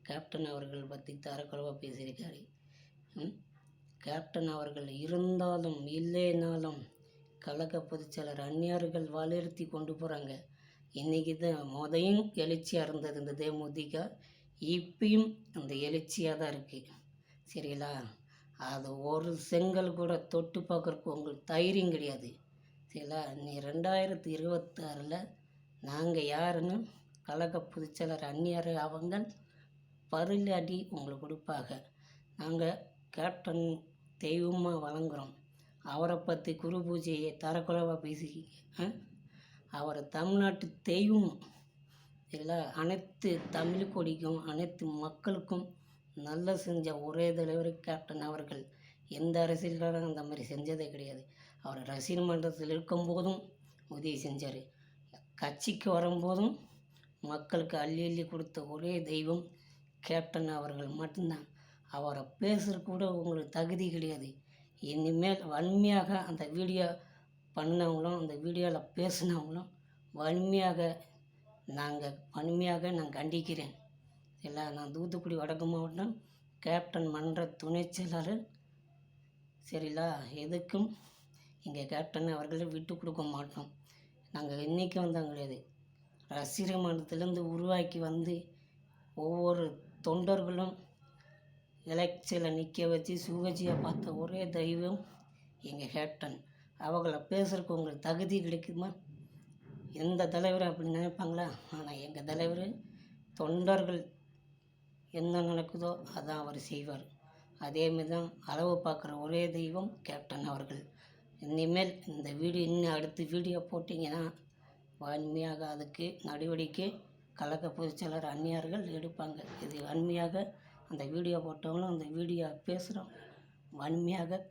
Captain அவர்கள் பற்றி தரக்குறைவாக பேசியிருக்காரு. கேப்டன் அவர்கள் இருந்தாலும் இல்லைனாலும் கழக பொதுச்செயலர் அந்நியார்கள் வலியுறுத்தி கொண்டு போகிறாங்க. இன்றைக்கி தான் மொதையும் எழுச்சியாக இருந்தது இந்த தேமுதிக, இப்பயும் அந்த எழுச்சியாக தான் இருக்குது. சரிங்களா? அது ஒரு செங்கல் கூட தொட்டு பார்க்குறக்கு உங்களுக்கு தைரியம் கிடையாது. சரிங்களா? நீ 2026 நாங்கள் யாருன்னு கழக பொதுச்செயலர் அந்நியார் அவங்க பரில் அடி உங்களுக்கு கொடுப்பாங்க. நாங்கள் கேப்டன் தெய்வமாக வழங்குகிறோம். அவரை பற்றி குரு பூஜையை தரக்குறைவாக பேசிக்கிங்க. அவரை தமிழ்நாட்டு தெய்வம். சரிங்களா? அனைத்து தமிழ் கொடிக்கும் அனைத்து மக்களுக்கும் நல்ல செஞ்ச ஒரே தலைவர் கேப்டன் அவர்கள். எந்த அரசியல்காரரும் அந்த மாதிரி செஞ்சதே கிடையாது. அவர் ரசிகர் மன்றத்தில் இருக்கும்போதும் உதவி செஞ்சார், கட்சிக்கு வரும்போதும் மக்களுக்கு அள்ளி அள்ளி கொடுத்த ஒரே தெய்வம் கேப்டன் அவர்கள் மட்டும்தான். அவரை பேசுகிற கூட உங்களுக்கு தகுதி கிடையாது. இனிமேல் வன்மையாக அந்த வீடியோ பண்ணவங்களும் அந்த வீடியோவில் பேசினவங்களும் வன்மையாக நான் கண்டிக்கிறேன். இல்லை, நான் தூத்துக்குடி வடக்கு மாவட்டம் கேப்டன் மன்ற துணை செயலாளர். சரிங்களா? எதுக்கும் இங்கே கேப்டன் அவர்களை விட்டு கொடுக்க மாட்டோம். நாங்கள் இன்றைக்கி வந்தாங்க கிடையாது. ரசிகர் மன்றத்திலேருந்து உருவாக்கி வந்து ஒவ்வொரு தொண்டர்களும் எலெக்ஷனில் நிற்க வச்சு சுகஜியாக பார்த்த ஒரே தெய்வம் எங்கள் கேப்டன். அவங்கள பேசுகிறதுக்கு உங்களுக்கு தகுதி கிடைக்குமா? எந்த தலைவர் அப்படி நினைப்பாங்களா? ஆனால் எங்கள் தலைவர் தொண்டர்கள் என்ன நடக்குதோ அதான் அவர் செய்வார். அதேமாரி தான் அளவு பார்க்குற ஒரே தெய்வம் கேப்டன் அவர்கள். இனிமேல் இந்த வீடியோ இன்னும் அடுத்து வீடியோ போட்டிங்கன்னா வன்மையாக அதுக்கு நடவடிக்கை கழக பொதுச்செயலர் அந்நியார்கள் எடுப்பாங்க. இது வன்மையாக அந்த வீடியோ போட்டவங்களும் அந்த வீடியோ பேசுகிறோம் வன்மையாக